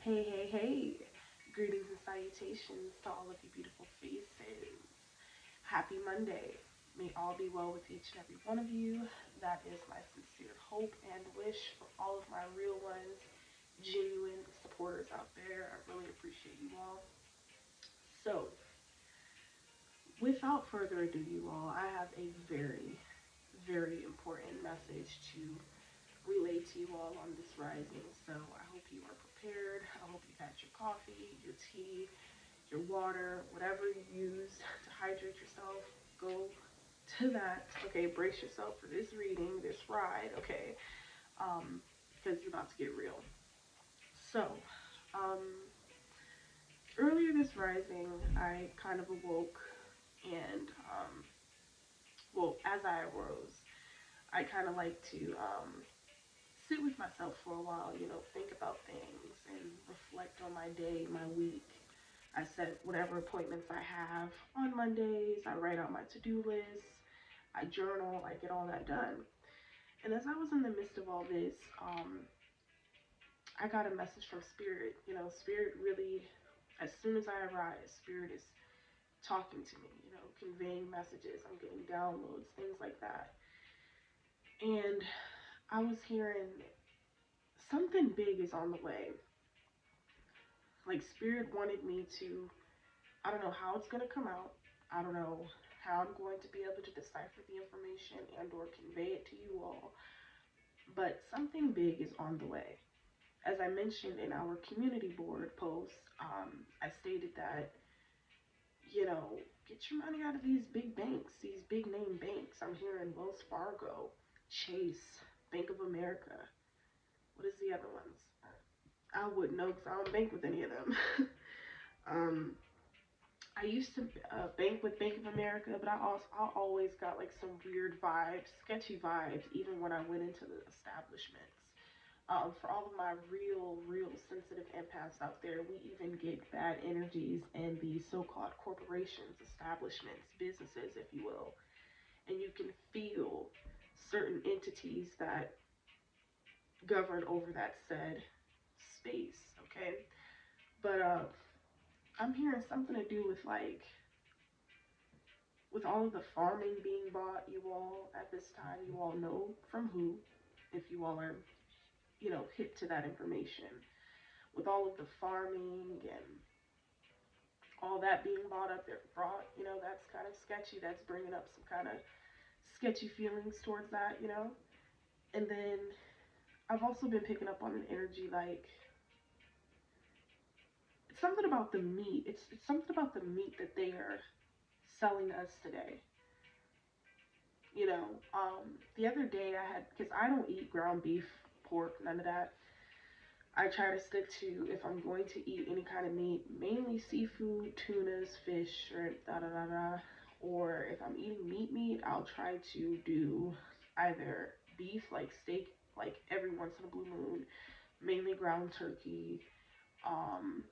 Hey, hey, hey. Greetings and salutations to all of you beautiful faces. Happy Monday. May all be well with each and every one of you. That is my sincere hope and wish for all of my real ones, genuine supporters out there. I really appreciate you all. So, without further ado, you all, I have a very, very important message to relay to you all on this rising. So, I hope you are prepared. I hope you've had your coffee, your tea, your water, whatever you use to hydrate yourself, go to that. Okay, brace yourself for this reading, this ride. Okay, because it's about to get real. So, um, earlier this rising, I kind of awoke, and well, as I arose, I kind of like to sit with myself for a while. Think about things and reflect on my day, my week. I set whatever appointments I have on Mondays. I write out my to-do list. I journal. I get all that done. And as I was in the midst of all this, I got a message from Spirit. Spirit really, as soon as I arise, Spirit is talking to me, conveying messages. I'm getting downloads, things like that. And I was hearing something big is on the way. Like Spirit wanted me to, I don't know how it's going to come out. I don't know how I'm going to be able to decipher the information and or convey it to you all. But something big is on the way. As I mentioned in our community board post, I stated that, get your money out of these big banks, these big name banks. I'm hearing Wells Fargo, Chase, Bank of America. What is the other ones? I wouldn't know because I don't bank with any of them. um, I used to bank with Bank of America, but I always got like some weird vibes, sketchy vibes, even when I went into the establishments. For all of my real sensitive empaths out there, we even get bad energies in the so-called corporations, establishments, businesses, if you will, and you can feel certain entities that govern over that said space. Okay, but I'm hearing something to do with like with all of the farming being bought, you all, at this time, you all know from who, if you all are, hip to that information. With all of the farming and all that being bought up there, brought, that's kind of sketchy. That's bringing up some kind of sketchy feelings towards that. And then I've also been picking up on an energy like, it's something about the meat. It's something about the meat that they are selling us today. You know, the other day I had, because I don't eat ground beef, pork, none of that. I try to stick to, if I'm going to eat any kind of meat, mainly seafood, tunas, fish, shrimp, da da da da. Or if I'm eating meat, I'll try to do either beef, like steak, like every once in a blue moon, mainly ground turkey. Um,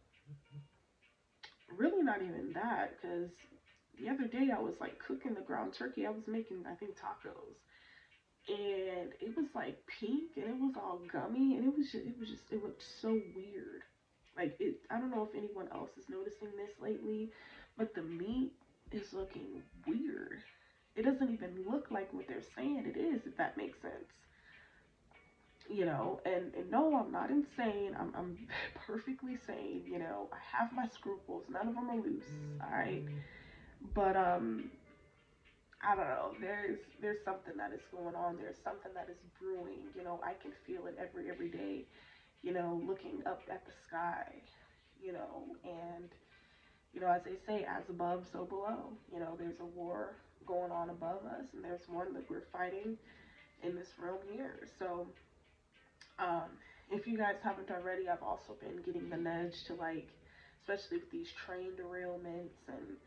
Really not even that, because the other day I was like cooking the ground turkey. I was making, I think, tacos, and it was like pink and it was all gummy and it looked so weird. Like it, I don't know if anyone else is noticing this lately, but the meat is looking weird. It doesn't even look like what they're saying it is, if that makes sense. And no, I'm not insane. I'm perfectly sane. I have my scruples. None of them are loose. All right, but I don't know. There's something that is going on. There's something that is brewing. I can feel it every day. Looking up at the sky. And as they say, as above, so below. There's a war going on above us, and there's one that we're fighting in this realm here. So, um, if you guys haven't already, I've also been getting the nudge to like, especially with these train derailments and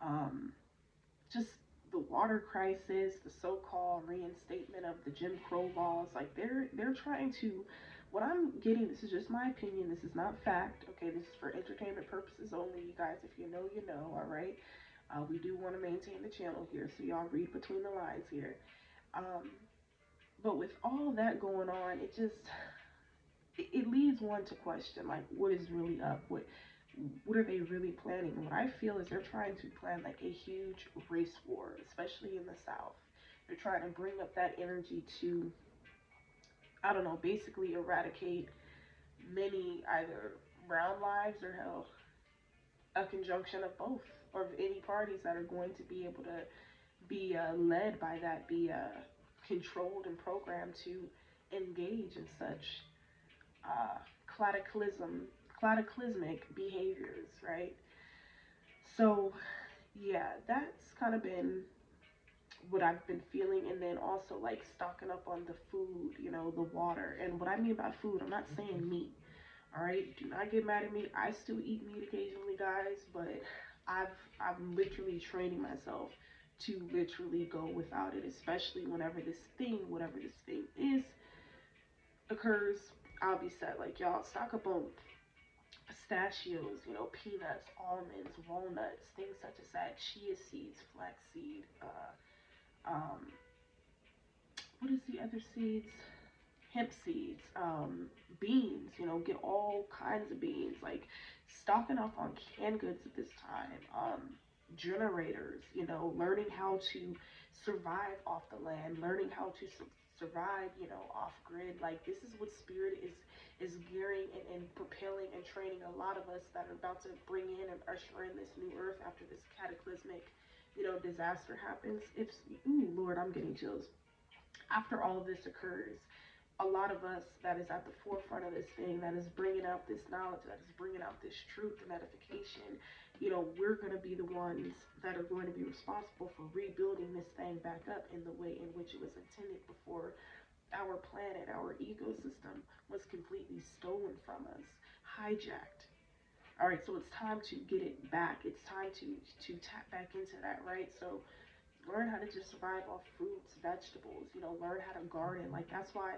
um, just the water crisis, the so-called reinstatement of the Jim Crow laws. Like they're trying to. What I'm getting, this is just my opinion. This is not fact. Okay, this is for entertainment purposes only. You guys, if you know, you know. All right. We do want to maintain the channel here, so y'all read between the lines here. Um, but with all that going on, it just it leads one to question like what is really up, what are they really planning. And what I feel is they're trying to plan like a huge race war, especially in the South. They're trying to bring up that energy to, I don't know, basically eradicate many either brown lives or hell, a conjunction of both, or of any parties that are going to be able to be led by that, be controlled and programmed to engage in such uh, cataclysm, cataclysmic behaviors, right? So, yeah, that's kind of been what I've been feeling, and then also like stocking up on the food, the water. And what I mean by food, I'm not saying meat. All right, do not get mad at me. I still eat meat occasionally, guys, but I've I'm literally training myself to literally go without it, especially whatever this thing is, occurs. I'll be set. Like y'all, stock up on pistachios, peanuts, almonds, walnuts, things such as that, chia seeds, flaxseed, um, what is the other seeds? Hemp seeds, beans, get all kinds of beans, like stocking up on canned goods at this time, generators, learning how to survive off the land, learning how to survive, off grid. Like this is what spirit is gearing and propelling and training a lot of us that are about to bring in and usher in this new earth after this cataclysmic, disaster happens. It's, ooh, Lord, I'm getting chills. After all of this occurs, a lot of us that is at the forefront of this thing, that is bringing out this knowledge, that is bringing out this truth and edification, we're going to be the ones that are going to be responsible for rebuilding this thing back up in the way in which it was intended before our planet, our ecosystem was completely stolen from us, hijacked. All right, so it's time to get it back. It's time to tap back into that, right? So learn how to just survive off fruits, vegetables, learn how to garden. Like that's why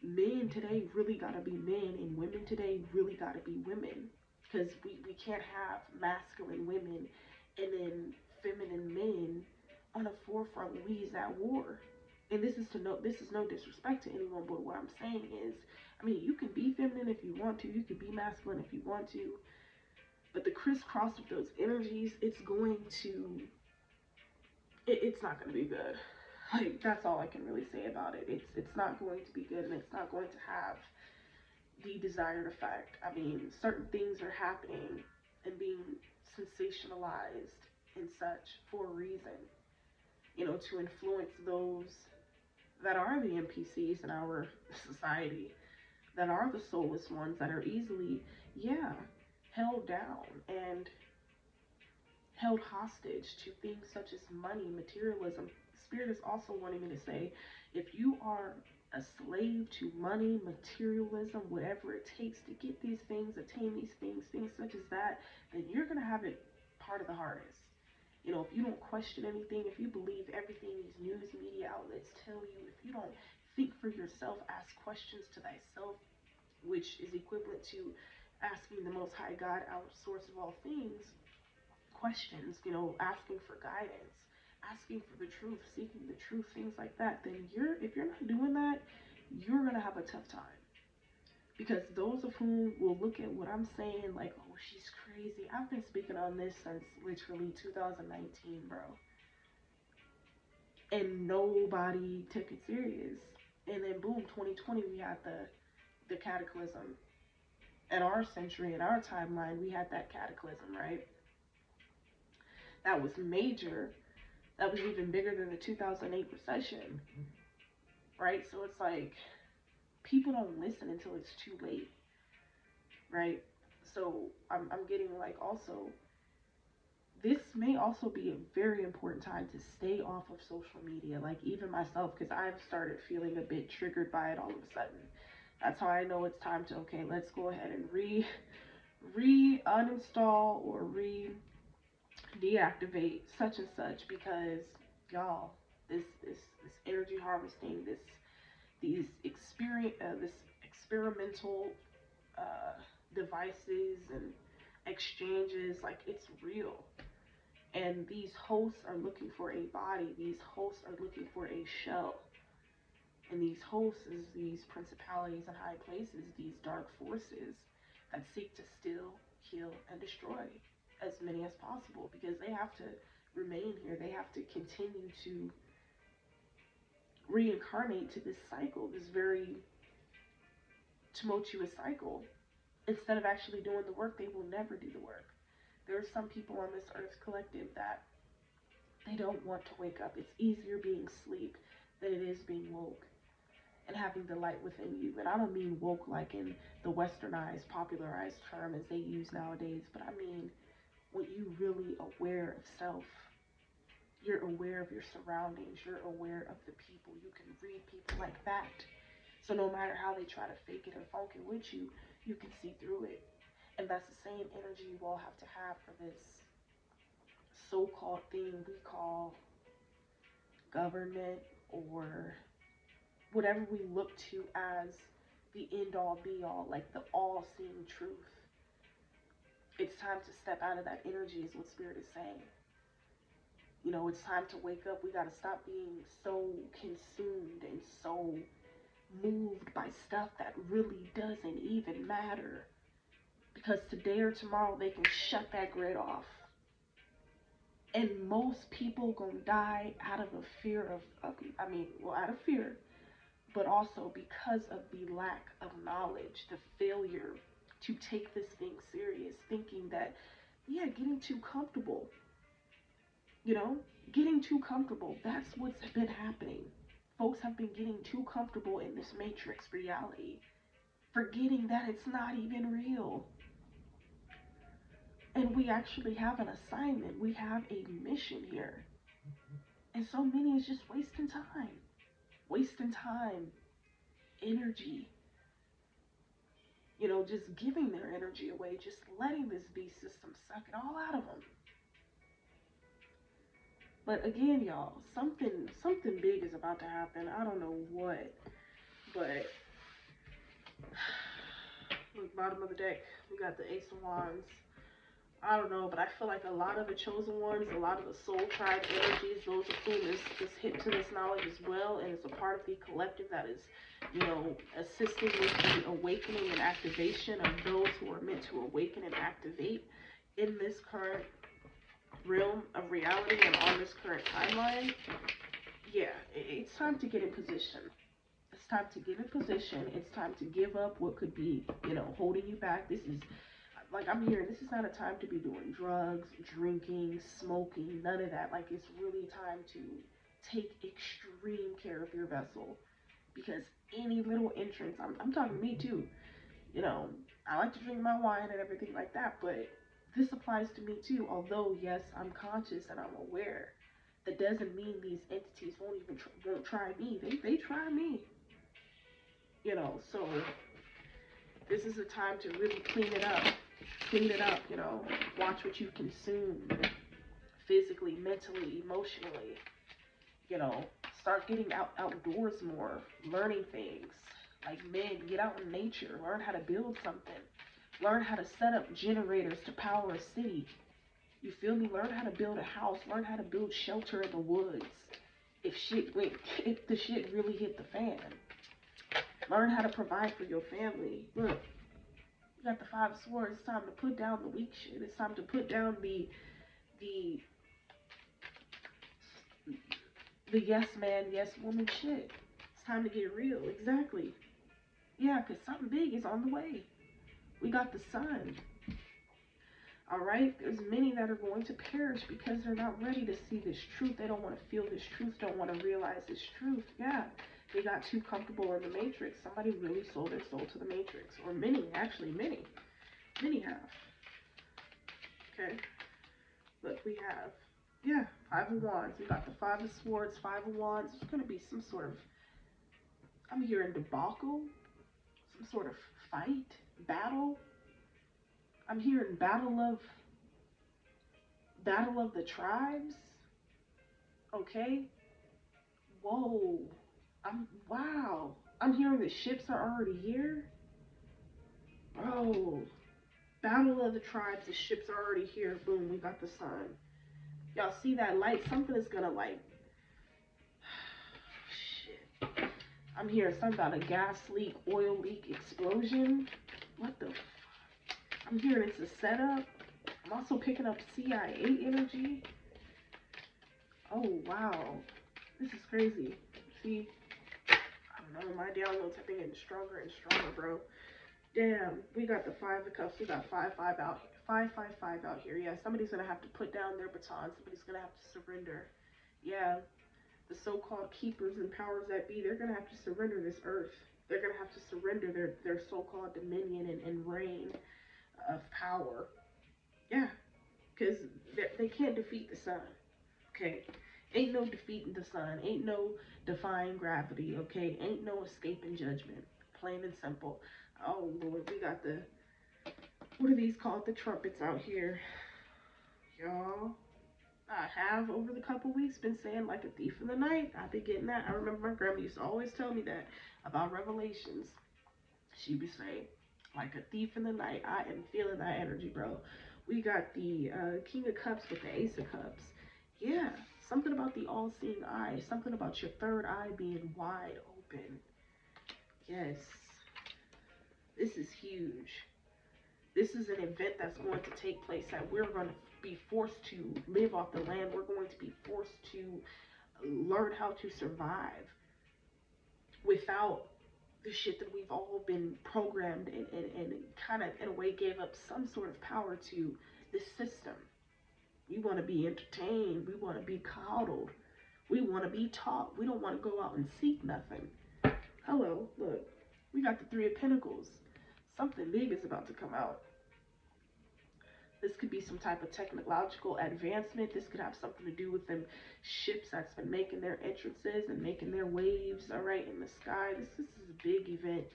men today really gotta be men and women today really gotta be women. Because we can't have masculine women and then feminine men on the forefront when we is at war. And this is no disrespect to anyone, but what I'm saying is, I mean, you can be feminine if you want to, you can be masculine if you want to, but the crisscross of those energies, it's not going to be good. Like that's all I can really say about it. It's not going to be good, and it's not going to have the desired effect. I mean, certain things are happening and being sensationalized and such for a reason, to influence those that are the NPCs in our society, that are the soulless ones that are easily, yeah, held down and held hostage to things such as money, materialism. Spirit is also wanting me to say, if you are a slave to money, materialism, whatever it takes to get these things, attain these things such as that, then you're going to have it part of the hardest. If you don't question anything, if you believe everything these news media outlets tell you, if you don't think for yourself, ask questions to thyself, which is equivalent to asking the Most High God, our source of all things, questions, asking for guidance, asking for the truth, seeking the truth, things like that, then if you're not doing that, you're gonna have a tough time. Because those of whom will look at what I'm saying like, oh, she's crazy. I've been speaking on this since literally 2019, bro. And nobody took it serious. And then boom, 2020 we had the cataclysm. In our century, in our timeline, we had that cataclysm, right? That was major. That was even bigger than the 2008 recession, right? So it's like people don't listen until it's too late, right? So I'm getting like also, this may also be a very important time to stay off of social media, like even myself, because I've started feeling a bit triggered by it all of a sudden. That's how I know it's time to, okay, let's go ahead and re uninstall or re deactivate such and such, because y'all, this energy harvesting, this experimental uh, devices and exchanges, like it's real. And these hosts are looking for a body. These hosts are looking for a shell. And these hosts is these principalities and high places, these dark forces that seek to steal, kill, and destroy as many as possible because they have to remain here. They have to continue to reincarnate to this cycle, this very tumultuous cycle. Instead of actually doing the work, they will never do the work. There are some people on this earth collective that they don't want to wake up. It's easier being asleep than it is being woke and having the light within you. And I don't mean woke like in the westernized, popularized term as they use nowadays, but I mean when you really aware of self. You're aware of your surroundings. You're aware of the people. You can read people like that. So no matter how they try to fake it or funk it with you, you can see through it. And that's the same energy you all have to have for this so-called thing we call government or whatever we look to as the end all be all, like the all seeing truth. It's time to step out of that energy, is what Spirit is saying. You know, it's time to wake up. We got to stop being so consumed and so moved by stuff that really doesn't even matter. Because today or tomorrow they can shut that grid off. And most people gonna die out of a fear out of fear, but also because of the lack of knowledge, the failure to take this thing serious, thinking that, yeah, getting too comfortable, you know, getting too comfortable, that's what's been happening. Folks have been getting too comfortable in this matrix reality, forgetting that it's not even real. And we actually have an assignment. We have a mission here. And so many is just wasting time, energy, you know, just giving their energy away, just letting this beast system suck it all out of them. But again, y'all, something big is about to happen. I don't know what, but look, bottom of the deck, we got the Ace of Wands. I don't know, but I feel like a lot of the chosen ones, a lot of the soul tribe energies, those of whom is hit to this knowledge as well, and is a part of the collective that is, you know, assisting with the awakening and activation of those who are meant to awaken and activate in this current realm of reality and on this current timeline. Yeah, it's time to get in position. It's time to get in position. It's time to give up what could be, you know, holding you back. This is, like I'm hearing, this is not a time to be doing drugs, drinking, smoking, none of that. Like, it's really time to take extreme care of your vessel, because any little entrance, I'm talking to me too, you know, I like to drink my wine and everything like that, but this applies to me too. Although, yes, I'm conscious and I'm aware, that doesn't mean these entities won't try me. They try me, you know, so this is a time to really clean it up, you know, watch what you consume physically, mentally, emotionally, you know, start getting outdoors more, learning things. Like men, get out in nature, learn how to build something, learn how to set up generators to power a city. You feel me? Learn how to build a house, learn how to build shelter in the woods. If the shit really hit the fan, learn how to provide for your family. Look, you got the Five of Swords. It's time to put down the weak shit. It's time to put down the yes man, yes woman shit. It's time to get real. Exactly. Yeah, because something big is on the way. We got the sun. All right? There's many that are going to perish because they're not ready to see this truth. They don't want to feel this truth, don't want to realize this truth. Yeah, they got too comfortable in the matrix. Somebody really sold their soul to the matrix. Or many, actually, many. Many have. Okay? Look, we have, yeah, Five of Wands. We got the Five of Swords, Five of Wands. There's going to be some sort of, I'm hearing debacle, some sort of fight, battle. I'm hearing battle of the tribes. Okay? Whoa. Wow. I'm hearing the ships are already here. Bro. Battle of the tribes, the ships are already here. Boom, we got the sun. Y'all see that light? Something is gonna like, shit. I'm hearing something about a gas leak, oil leak, explosion. What the? I'm hearing it's a setup. I'm also picking up CIA energy. Oh wow, this is crazy. See, I don't know, my downloads have been getting stronger and stronger, bro. Damn, we got the five of cups. We got 5-5 out, 5-5-5 out here. Yeah, somebody's gonna have to put down their baton. Somebody's gonna have to surrender. Yeah, the so-called keepers and powers that be, they're gonna have to surrender this earth. They're gonna have to surrender their so-called dominion and reign of power. Yeah, because they can't defeat the sun. Okay, ain't no defeating the sun. Ain't no defying gravity. Okay, ain't no escaping judgment. Plain and simple. Oh Lord, we got the, what are these called? The trumpets out here, y'all. I have over the couple weeks been saying like a thief in the night. I've been getting that. I remember my grandma used to always tell me that about revelations. She would say, like a thief in the night. I am feeling that energy, bro. We got the King of Cups with the Ace of Cups. Yeah, something about the all-seeing eye. Something about your third eye being wide open. Yes, this is huge. This is an event that's going to take place that we're going to be forced to live off the land. We're going to be forced to learn how to survive without the shit that we've all been programmed and kind of in a way gave up some sort of power to this system. We want to be entertained. We want to be coddled. We want to be taught. We don't want to go out and seek nothing. Hello, look, we got the Three of Pentacles. Something big is about to come out. This could be some type of technological advancement. This could have something to do with them ships that's been making their entrances and making their waves, all right, in the sky. This is a big event,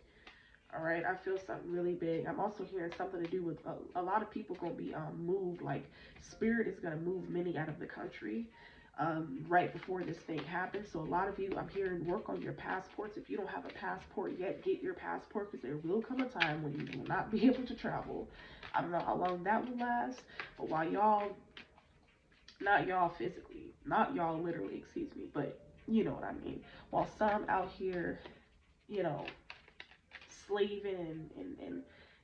all right. I feel something really big. I'm also hearing something to do with a lot of people going to be moved. Like, spirit is going to move many out of the country right before this thing happens. So a lot of you, I'm hearing, work on your passports. If you don't have a passport yet, get your passport, because there will come a time when you will not be able to travel. I don't know how long that will last, but while y'all, not y'all physically, not y'all literally, excuse me, but you know what I mean. While some out here, you know, slaving and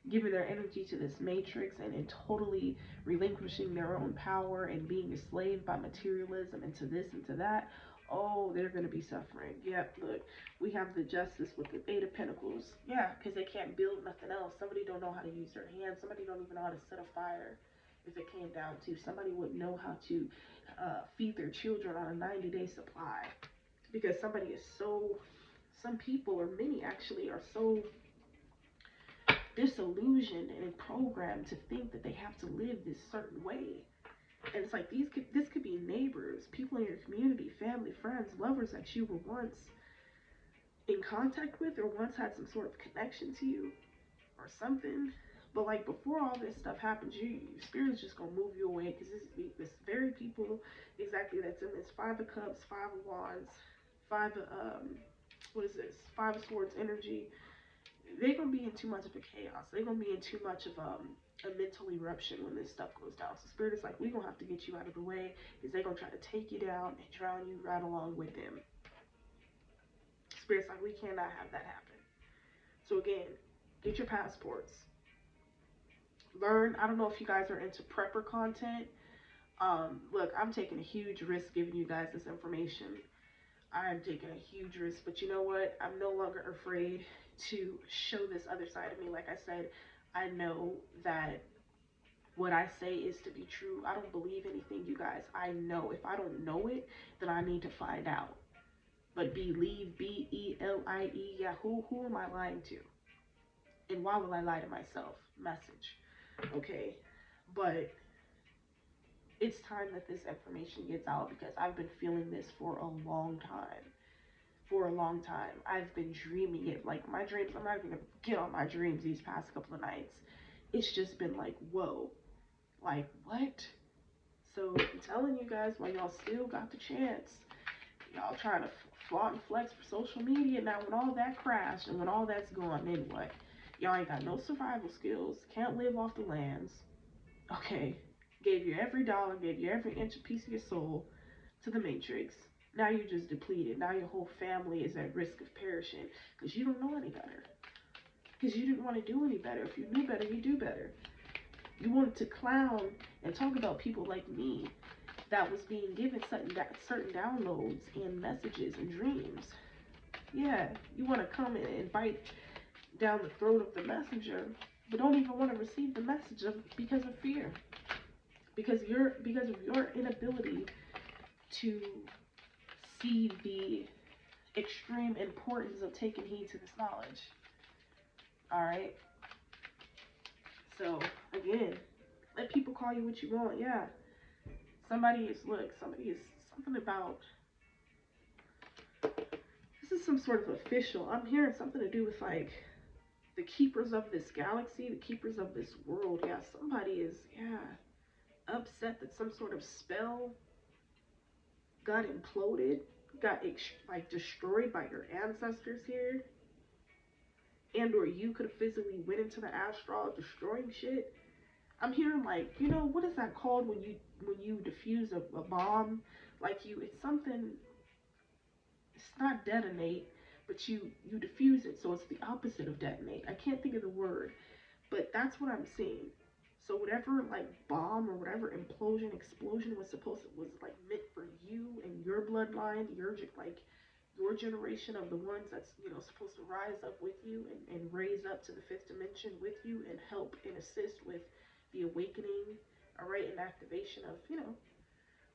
giving their energy to this matrix and totally relinquishing their own power and being a slave by materialism and to this and to that, oh, they're going to be suffering. Yep, look, we have the Justice with the Eight of Pentacles. Yeah, because they can't build nothing else. Somebody don't know how to use their hands. Somebody don't even know how to set a fire. If it came down to, somebody wouldn't know how to feed their children on a 90-day supply, because somebody is so, some people, or many actually, are so disillusioned and programmed to think that they have to live this certain way. And it's like this could be neighbors, people in your community, family, friends, lovers that you were once in contact with or once had some sort of connection to you or something. But like before all this stuff happens, your spirit's just gonna move you away, because this very people exactly that's in this Five of Cups, Five of Wands, Five of what is this? Five of Swords energy. They're gonna be in too much of a chaos. They're gonna be in too much of a mental eruption when this stuff goes down. So spirit is like, we gonna have to get you out of the way, because they're gonna try to take you down and drown you right along with them. Spirit's like, we cannot have that happen. So again, get your passports. Learn. I don't know if you guys are into prepper content. Look, I'm taking a huge risk giving you guys this information. I am taking a huge risk, but you know what? I'm no longer afraid to show this other side of me. Like I said, I know that what I say is to be true. I don't believe anything, you guys. I know. If I don't know it, then I need to find out. But believe, B-E-L-I-E, yeah, who am I lying to? And why will I lie to myself? Message. Okay? But it's time that this information gets out, because I've been feeling this for a long time. For a long time. I've been dreaming it. Like my dreams, I'm not even gonna get on my dreams these past couple of nights. It's just been like, whoa. Like, what? So I'm telling you guys, while y'all still got the chance, y'all trying to flaunt and flex for social media. Now when all that crashed and when all that's gone, then what? Y'all ain't got no survival skills, can't live off the lands. Okay, gave you every dollar, gave you every inch, a piece of your soul to the Matrix. Now you're just depleted. Now your whole family is at risk of perishing because you don't know any better. Because you didn't want to do any better. If you knew better, you do better. You wanted to clown and talk about people like me that was being given certain downloads and messages and dreams. Yeah, you want to come and bite down the throat of the messenger, but don't even want to receive the message because of fear, because of your inability to see the extreme importance of taking heed to this knowledge. All right. So again, let people call you what you want. Yeah. Somebody is something about this is some sort of official. I'm hearing something to do with like the keepers of this galaxy, the keepers of this world. Yeah, somebody is, yeah, upset that some sort of spell got imploded, got like destroyed by your ancestors here, and or you could have physically went into the astral destroying shit. I'm hearing like, what is that called when you defuse a bomb? Like it's something. It's not detonate, but you diffuse it, so it's the opposite of detonate. I can't think of the word, but that's what I'm seeing. So whatever like bomb or whatever implosion, explosion was like meant for you and your bloodline, like your generation of the ones that's supposed to rise up with you and raise up to the fifth dimension with you and help and assist with the awakening, all right, and activation of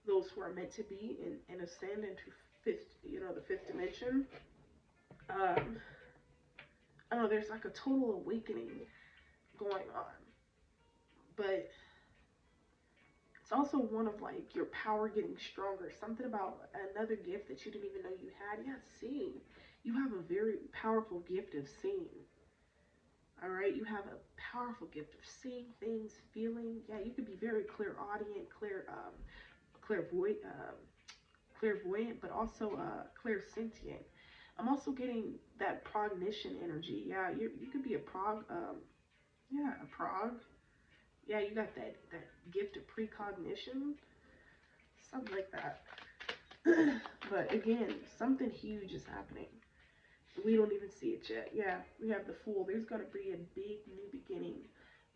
those who are meant to be and ascend into the fifth dimension. Um, I don't know. There's like a total awakening going on, but it's also one of like your power getting stronger. Something about another gift that you didn't even know you had. Yeah, seeing. You have a very powerful gift of seeing. All right, you have a powerful gift of seeing things, feeling. Yeah, you could be very clairaudient, clairvoyant, clairvoyant, but also clairsentient. I'm also getting that prognition energy. Yeah, you could be a yeah, a prog. Yeah, you got that gift of precognition, something like that. But again, something huge is happening. We don't even see it yet. Yeah, we have the Fool. There's going to be a big new beginning,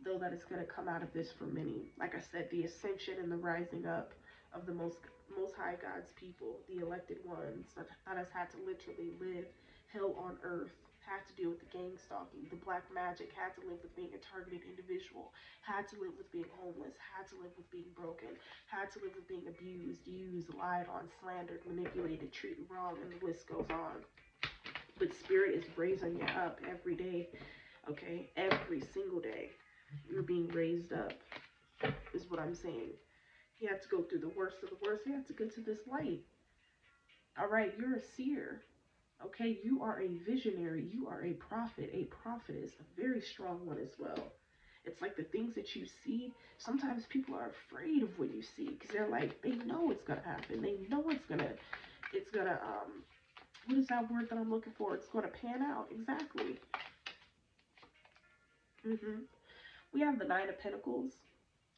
though, that is going to come out of this for many. Like I said, the ascension and the rising up of the most high God's people, the elected ones that has had to literally live hell on earth, had to deal with the gang stalking, the black magic, had to live with being a targeted individual, had to live with being homeless, had to live with being broken, had to live with being abused, used, lied on, slandered, manipulated, treated wrong, and the list goes on. But spirit is raising you up every day, okay? Every single day. You're being raised up, is what I'm saying. You have to go through the worst of the worst. You have to get to this light. All right, you're a seer. Okay, you are a visionary. You are a prophet, a prophetess, a very strong one as well. It's like the things that you see. Sometimes people are afraid of what you see because they're like, they know it's gonna happen. They know it's gonna what is that word that I'm looking for? It's gonna pan out exactly. We have the Nine of Pentacles.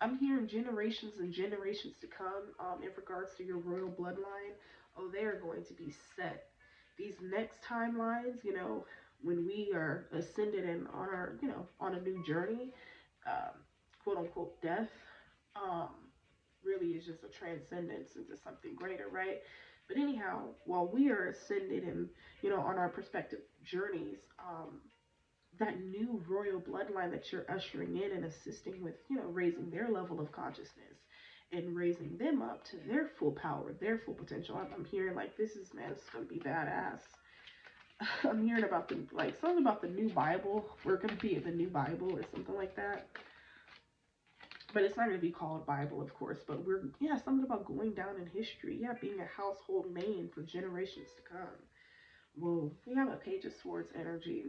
I'm hearing generations and generations to come in regards to your royal bloodline. Oh, they are going to be set. These next timelines, when we are ascended and on our, on a new journey, um, quote unquote death, um, really is just a transcendence into something greater, right? But anyhow, while we are ascended and, on our prospective journeys, that new royal bloodline that you're ushering in and assisting with, raising their level of consciousness and raising them up to their full power, their full potential. I'm hearing like this is, man, it's gonna be badass. I'm hearing about something about the new Bible. We're gonna be the new Bible or something like that. But it's not gonna be called Bible, of course. But something about going down in history. Yeah, being a household name for generations to come. Whoa, we have a Page of Swords energy.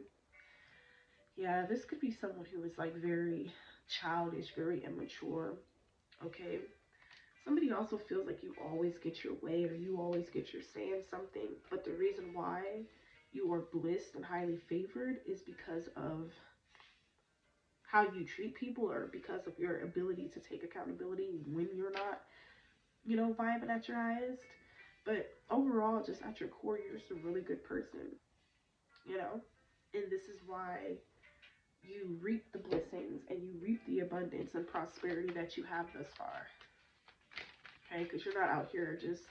Yeah, this could be someone who is like very childish, very immature. Okay. Somebody also feels like you always get your way or you always get your say in something, but the reason why you are blissed and highly favored is because of how you treat people or because of your ability to take accountability when you're not, vibing at your highest. But overall, just at your core, you're just a really good person, you know? And this is why you reap the blessings and you reap the abundance and prosperity that you have thus far. Okay? Because you're not out here just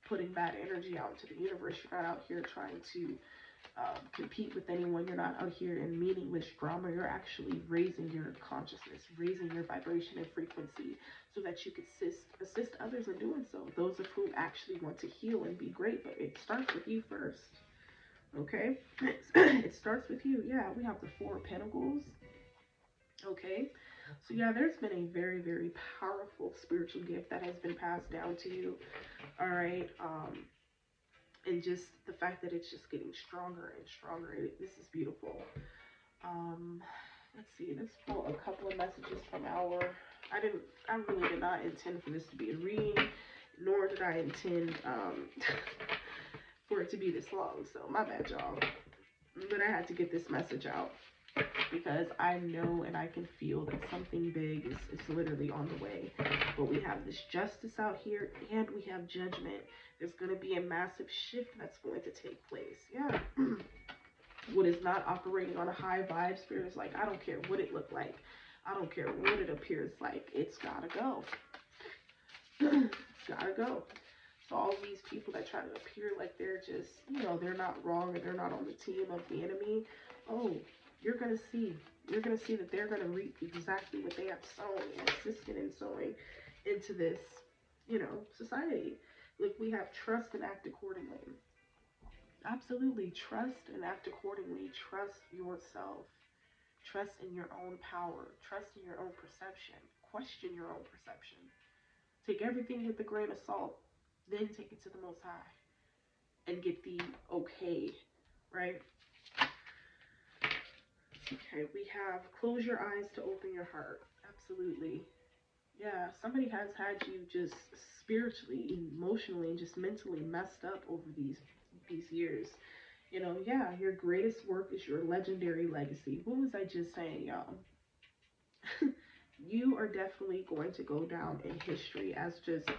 putting bad energy out into the universe. You're not out here trying to compete with anyone. You're not out here in meaningless drama. You're actually raising your consciousness, raising your vibration and frequency so that you could assist others in doing so. Those of whom actually want to heal and be great, but it starts with you first. Okay? It starts with you. Yeah, we have the Four of Pentacles. Okay? So yeah, there's been a very, very powerful spiritual gift that has been passed down to you. All right. And just the fact that it's just getting stronger and stronger. This is beautiful. Um, let's see. Let's pull a couple of messages from our. I really did not intend for this to be a reading, nor did I intend for it to be this long. So my bad, y'all. But I had to get this message out because I know and I can feel that something big is literally on the way. But we have this justice out here and we have judgment. There's going to be a massive shift that's going to take place. Yeah. What is not operating on a high vibe, spirit is like, I don't care what it looked like. I don't care what it appears like. It's gotta go. It's gotta go. So all these people that try to appear like they're just, they're not wrong or they're not on the team of the enemy. Oh, you're gonna see. You're gonna see that they're gonna reap exactly what they have sown and assisted in sowing into this, society. Look, we have trust and act accordingly. Absolutely. Trust and act accordingly. Trust yourself. Trust in your own power. Trust in your own perception. Question your own perception. Take everything with a grain of salt. Then take it to the Most High and get the okay, right? Okay, we have close your eyes to open your heart. Absolutely. Yeah, somebody has had you just spiritually, emotionally, and just mentally messed up over these years. Yeah, your greatest work is your legendary legacy. What was I just saying, y'all? You are definitely going to go down in history as just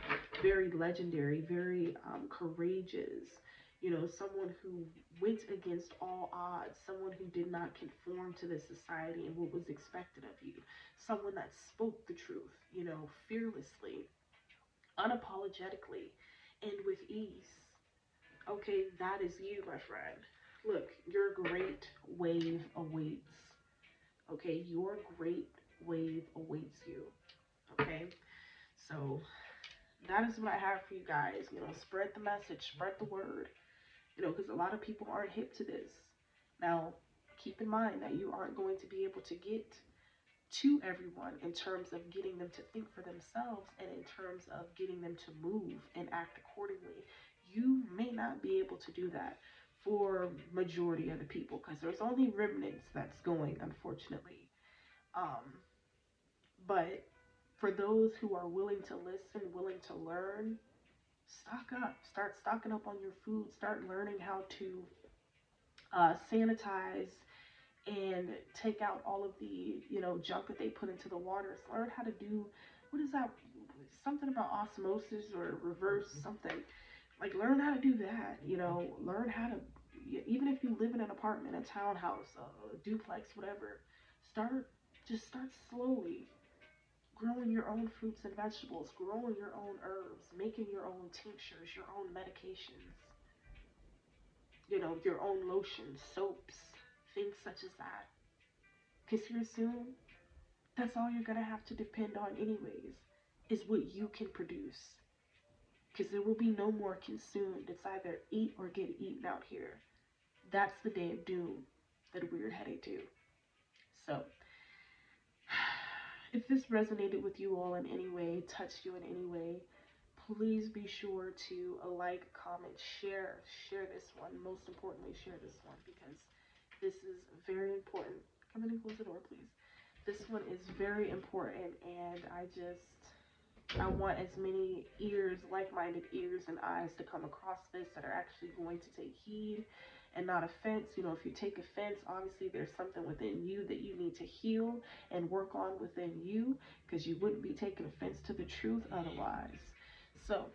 very legendary, very courageous. Someone who went against all odds, someone who did not conform to the society and what was expected of you, someone that spoke the truth, fearlessly, unapologetically, and with ease. Okay, that is you, my friend. Look, your great wave awaits. Okay, your great wave awaits you. Okay, so that is what I have for you guys. Spread the message, spread the word. Because a lot of people aren't hip to this. Now, keep in mind that you aren't going to be able to get to everyone in terms of getting them to think for themselves and in terms of getting them to move and act accordingly. You may not be able to do that for majority of the people because there's only remnants that's going, unfortunately. Um, but for those who are willing to listen, willing to learn, stock up. Start stocking up on your food. Start learning how to sanitize and take out all of the junk that they put into the waters. Learn how to do, what is that, something about osmosis or reverse something, like learn how to do that. Learn how to, even if you live in an apartment, a townhouse, a duplex, whatever, start slowly growing your own fruits and vegetables, growing your own herbs, making your own tinctures, your own medications, your own lotions, soaps, things such as that. Because here soon, that's all you're going to have to depend on, anyways, is what you can produce. Because there will be no more consumed. It's either eat or get eaten out here. That's the day of doom that we're headed to. So, if this resonated with you all in any way, touched you in any way, please be sure to like, comment, share this one. Most importantly, share this one because this is very important. Come in and close the door, please. This one is very important, and I want as many ears, like-minded ears and eyes to come across this that are actually going to take heed and not offense. If you take offense, obviously there's something within you that you need to heal and work on within you, because you wouldn't be taking offense to the truth otherwise. So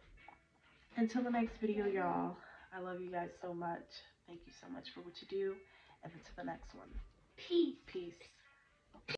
Until the next video, y'all. I love you guys so much. Thank you so much for what you do. And until the next one. Peace. Peace.